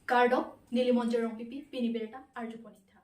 Gardop Nilimonjerong pipi piniberta arjuponita.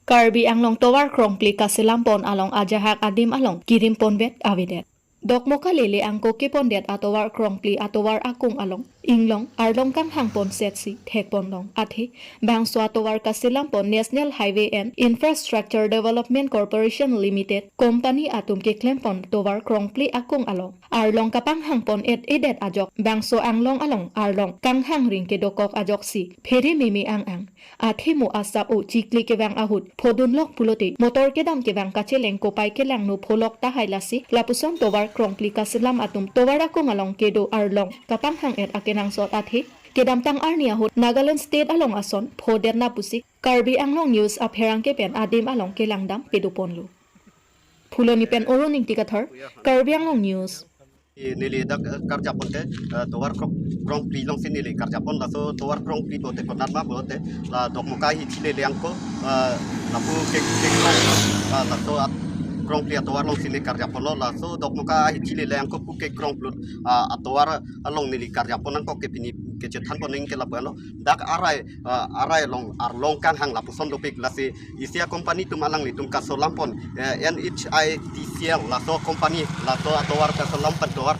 Karbi anglong towar krongpli kasilampon along ajahak adim along kirim ponbet avidet. Dok moka lele angko kipondet atowar krongpli atowar akung along inglong arlong kang hangpon setsi thekpon long athi bangso atowar kasilampon National Highway and Infrastructure Development Corporation Limited company atum ke klempon towar krongpli akung along arlong kapang hangpon edet ajok bangso anglong along arlong kang hang ring ke dokok ajok si pheri mimi ang athi mu asap u chikli ke bang ahut phodun lok pulote motor ke dam ke bang kacheleng kopai ke lang nu pholok ta hailasi lapuson towar krongpli kasilam atum towar akung along kedo arlong kapang hang et akenang sot athi kedam tang arnia hut Nagaland State along ason phoder na pusik Karbi Anglong News apherang ke pen adim along ke langdam peduponlu phuloni pen oroning tikathar Karbi Anglong News nili dak karja ponte towar krong pri long sin nili karja pon la so towar krong pri bote konat ma bote la dok mukai hi chile liangko la pu ke la so krong pri towar long sin karja pon la so dok mukai hi chile liangko pu ke krong plut towar long nili karja pon ko ke pini ke jetan poning ke labalo dak arai long kang hang la puson dopik la si isia company tum alang ni tum kaso lampon NHITCL la so company la so atowar kaso lampon towar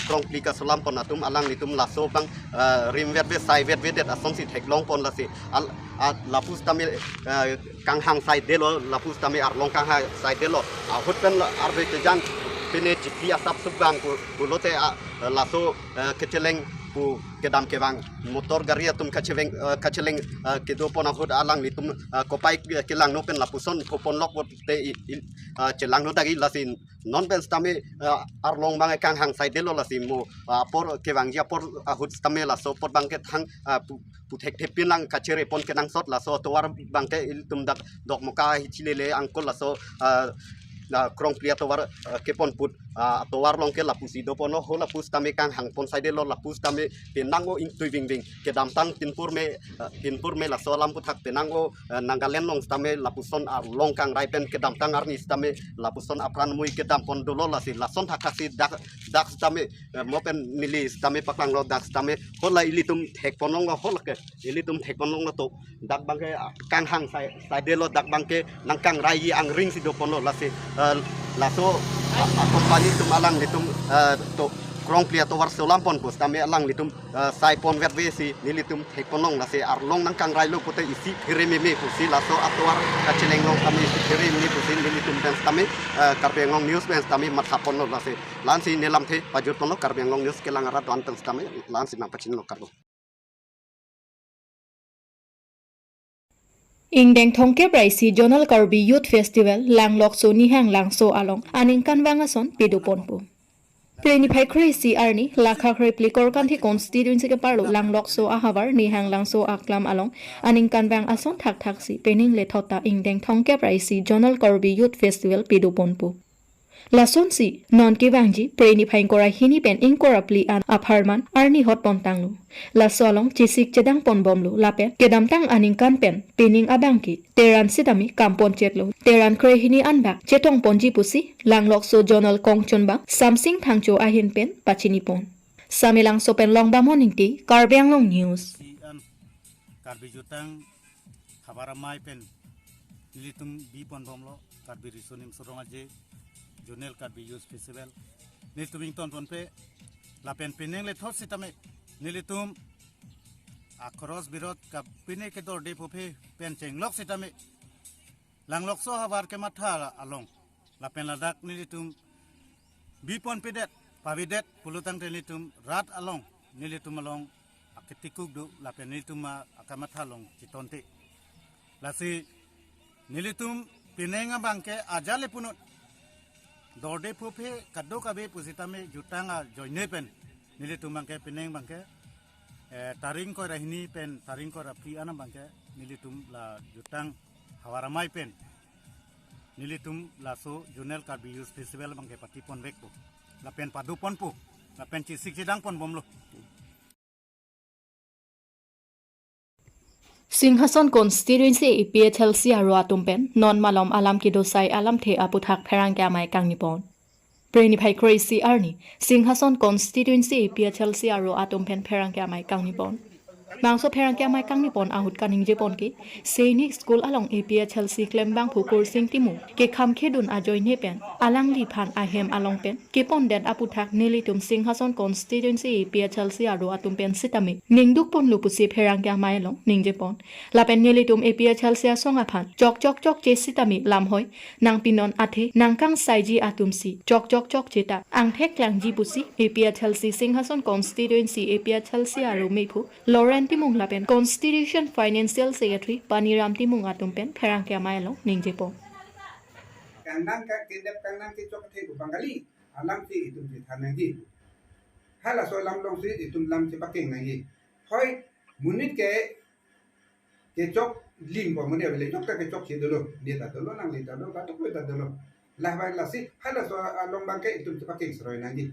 krong pli kaso lampon atum alang ni tum la so bang rimvet ve sai vet vet ason si thek long pon la si la pus tamil kang hang sai delo la pus tamil long kang hang sai delo hut pen arbe te jang pene jipli asap subang ku lote la so keceleng pu kedam kewang motor garia tum kacheleng kedo pon ahut alang ni tum kopai kelang no pen lapuson popon lok te chelang no dagi lasin non pen stame arlong bang kang hang sai delo lasin mo por kewang ya por ahut stame la so por bang ke thang pu thek thepin lang kachere pon kenang sot la so towar bang te tum dak dok moka hichilele angkol la so krong plia towar kepon put towar long ke lapusi do pono ho lapus tame kang hang pon sai de lo lapus tame penango ing tui wing ke dam tang tinpur me la solam puthak penango nangalen long tame lapuson long kang rai pen ke dam tang arni tame lapuson apran mui ke dam pon dolo la si lason thakasi dak tame mopen nili tame paklang lo dak tame hola ilitum thek ponong ho ke ilitum thek ponong to dak bangke kang hang sai de lo dak bangke nangkang rai ang ring si do pono la si laso company tum alang litum to krong plia towar solampon pus tame alang litum sai pon vet vesi nilitum thekonong la se arlong nang kang railo pote isi hireme pusi laso atwar kacheleng long tame isi hireme pusi nilitum ben tame karbengong news ben tame mathapon la se lansi nelam the pajut pono karbengong news kelang arat anteng tame lansi na pachin lo karbo Ingdeng thongke praisi Jonal Karbi Youth Festival langlok so ni hang langso along aning kanwangason peduponpu Preni phai crazy arni lakha khrepli korkan thi constituency ke parlo langlok so ahavar ni hang langso aklam along aning kanwang ason thak si pening le thota ingdeng thongke praisi Jonal Karbi Youth Festival peduponpu Lason si non ke wangji preni phai kora hini pen inkorapli an apharman arni hot pontanglu lasolong chisik chedang ponbomlu lapen kedam tang aning kan pen pening abangki teran sidami kampon chetlo teran kre hini anbak chetong ponji pusi langlok so jonal kongchon bang samsing thangcho ahin pen pachini pon samilang so pen long ba morning ti Karbiang Long News Karbi jutang khabaramai pen nilitum bi ponbomlo karbi risonim sorongaje Jonel Karbi Youth Festival nilitum ton pe la pen peneng le thot sitame nilitum akros birot ka pine ke dor de pope pen chenglok sitame langlok so habar ke matha along la pen ladak nilitum bipon pedet pavidet pulutang nilitum rat along nilitum along aketikuk do la pen nilitum akamatha long citonte lasi nilitum pinenga bangke ajale punut dorde pope kaddo kabe pusitame jutanga joine pen nilitum bangke pineng bangke taring ko rahini pen taring ko rapi anam bangke nilitum la jutang hawaramai pen nilitum la so Jonel Karbi Youth Festival bangke patipon bekpo la pen padupon pu la pen cisik cidang pon bomlo Singhason constituency PHLC aro atumpen non malom alam ki dosai alam the aputhak pherang kya mai kangnipon Brainy Pai Crazy Arni, Singhason Constituency PHLC Aro Atom Pen Perangka Mai Kangnipon. Mangso Perangka Mai Kangnipon Ahut Kaning Jepon ki, Sainik School along APHLC Klembang Pukur Sing Timu, ke Kam Kedun Ajoy Nepen, Alang Lipan Ahem Along Pen, Kepon Den Aputak Nelitum Singhason Constituency PHLC Aro Atom Pen Sitami, Ningduk Pon Lupusi Perangka Mai Long, Ning Jepon, Lapen Nelitum APHLC Songapan, Jok Jesitami Lamhoy, Nang Pinon Ate, Nangkang Saiji Atumsi, Jok Jeta, Angtek Lang Jibusi, APHLC Singhason Constituency APHLC Aro Mepu, Lauren Timung Lapen, Constitution Financial Secretary, Paniram Timung Atumpen, Perangka Mailo, Ningjepo. Kanang ka kedep kanang ti chok the ku bangali alam ti itum ti thanang ji hala so lam long si itum lam ti paking na ji hoi munit ke chok lim ko munit bele chok ta ke chok chi dolo dia ta dolo nang li ta dolo ka to ko ta dolo lah ba la si hala so long bang ke itum ti paking sroi na ji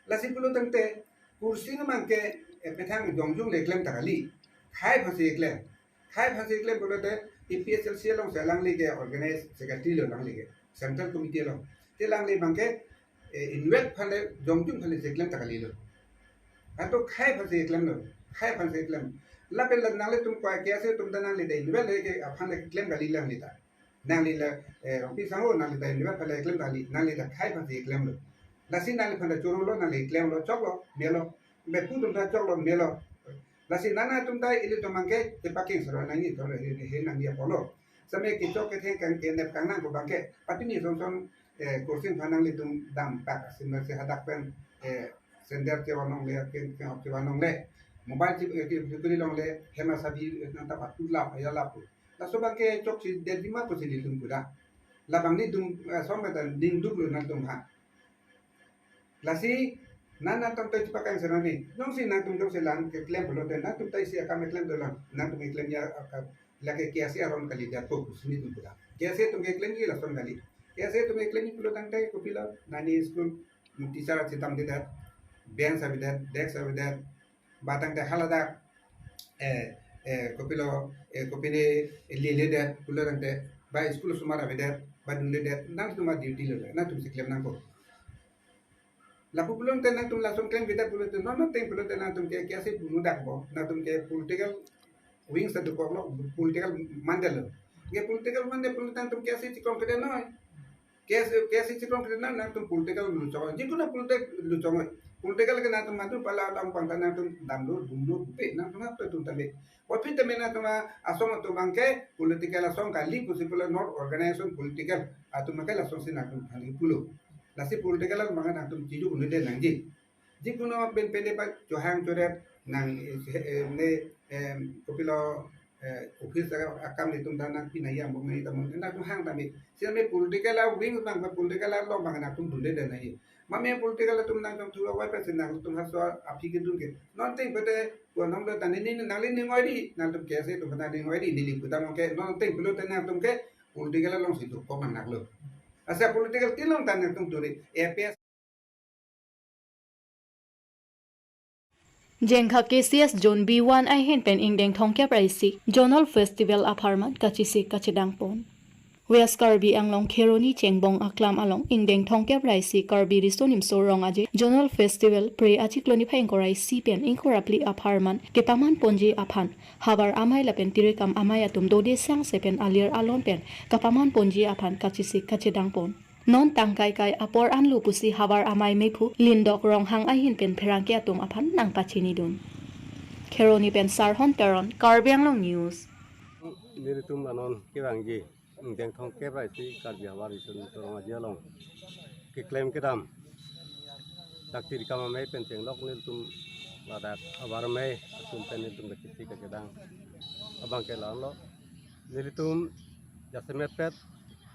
la si pulo tang te kursi na mang ke petang jongjung le klem ta kali khai phasi klem pulo te EPHLC long sa lang lige organize secretary lo lang lige central committee lo te lang le bangke invest phale jongjung phale seklem takali lo ato khai phase klem la pe la nang le tum kwa kya se tum danang le de invest le ke aphan le klem gali lang le ta nang le la ropi sango nang le da invest phale klem gali nang le da khai phase klem lo la sin nang le phale choro lo nang le klem lo chok lo melo be pu tum da chok lo melo Lasi nana tumtai ili tumangke te paking sero nangi to he nangi apolo same ki chok ke kan ke nep kanang ko bangke patini son kursin phanang li tum dam pak sinna se hadak pen sender ke wanong le ke wanong le mobile chip ke putri long le hema sabi nanta patula ya lapu la so bangke chok si de dima ko si tum pura la bangni tum sombe dan ding dublu na tum ha lasi Nana tum tai pakai sana ni, nong si na tum se lang ke klaim bolo na tum tai si akam klaim dolang, na tum klaim ya lagi kiasi aron kali dia tu sini tum pula. Kiasi tum klaim ni langsung kali. Kiasi tum klaim ni pulo tang tai ko pila nani school teacher citam dia, bench abi dia, desk abi dia, batang tai halada ko pile lele dia pulo tang tai ba school sumar abi dia, ba dunde dia, nang tum duty lo, na tum se klaim nang ko. Lapu belum tenang tum langsung klaim kita belum tu nono ting belum tenang tum ke kiasi bunuh dak bo na tum ke political wings satu kok lo political mandel lo ke political mandel belum tenang tum kiasi cikong kena no kiasi cikong kena na tum political lu cong jikuna political kena tum matu pala lam pangtan na tum damdo dumdo pe na tum apa tum tabe wapi teme na tum asong tum bangke political asong kali possible not organization political atu makai langsung sin tum hari puluh Lasi political lang mga natum tiyo kuno din nang ji. Ji kuno ben pende pa johang choret nang ne kopilo office akam ni tum danang pinaya mo ngai tamon na tum hang tami. Sila me political lang wing bang political lang lo mga natum dunde din nai. Mame political tum nang tum tuwa wai pa sin nang tum haso api ke dun ke. Non ting pete ko nom do tani ni nang li ni ngoi di nang tum kese tum tani ngoi di dili putam ke non ting pelu tani tum ke political lang situ ko man nak lo. Asa political tilong tanang tung turi APS Jengkha KCS Zone B1 ay hen pen ingdeng thongkya praisi Zonal Festival Apartment kachisi kachidangpon West Karbi anglong Kheroni chengbong aklam along ingdeng thongkya praisi Karbi risonim sorong aje Zonal Festival pre achikloni phaing korai sipen inkorapli apartment kepaman ponji aphan habar amai lapen tirekam amaya tum dode sang sepen alir alon pen kapaman ponji aphan kachisi kachidangpon non tangkai kai apor anlu pusi habar amai mepu lindok rong hang ahin pen pherangke atum aphan nang pachini dun Kheroni pen sarhon teron Karbi anglong news Niritum anon kirangji ingdeng thongke praisi Karbi habar risun sorong aje along ki claim kedam taktir kama mai pen tenglok niritum ladat habar mai atum pen niritum kachisi kachedang abang ke lo niritum jasemet pet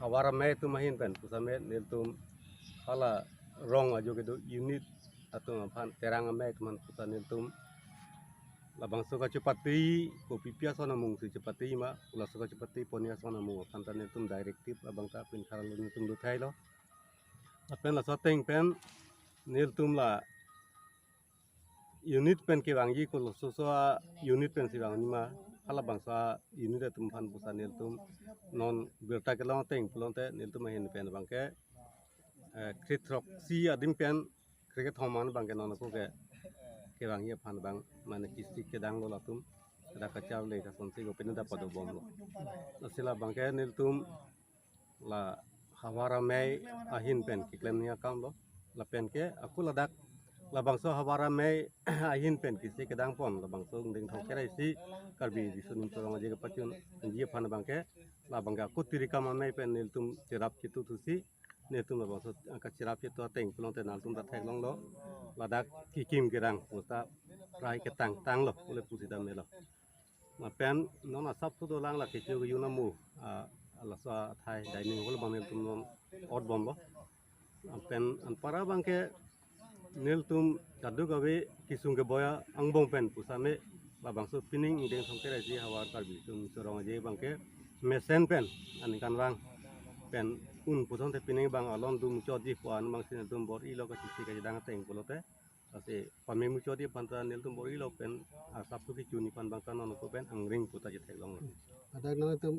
habar mai tu mahin pen pusamet niritum hala rong ajo kedo unit atum aphan terang mai teman pusan niritum labang suka cepati kopi pia sona mung si cepati ma ulah suka cepati ponia sona mung kantan itu direktif labang ta pin karalun itu dutai lo apen la soteng pen nirtum la unit pen ke wangi ko so unit pen si wangi ma kala bangsa unit tum pan pusan nirtum non berta ke long teng pelonte nirtum hen pen bangke kritrok si adim pen kriket homan bang ke nono ko ke bang ye pan bang mana kisti ke dang lo latum ada kacau le ka sonsi go pinda pada bom lo sila bang ke nil tum la hawara mei ahin pen ki klem nia kam lo la pen ke aku ladak la bangso hawara mei ahin pen kisti ke dang pon la bangso ding thok kerai si karbi disunim torong aje ke pachun ye pan bang ke la bang aku tirika ma mei pen nil tum tirap kitu tu si nil tum la bangso angkat tirap kitu teng pelong te nal tum ta thek long lo ladak kikim gerang pusta rai ke tang lo oleh pusi dam lo ma pen nona sap tu dolang la kichu yu na mu la sa thai dining hol bang nil tum non od bom lo pen an para bang ke nil tum kadu gawe kisung ke boya ang bong pen pusame la bangso pining ideng song tere ji hawar karbi tum sorong aje bang ke mesen pen an kan bang pen un puson te pining bang alon dum chodi puan bang sin dum bor ilo ka sisi ka dang teng pulote ase pame mu chodi panta nil tum bor ilo pen asap tu ki chuni pan bang kan on ko pen ang ring puta je thek long Ada nang itu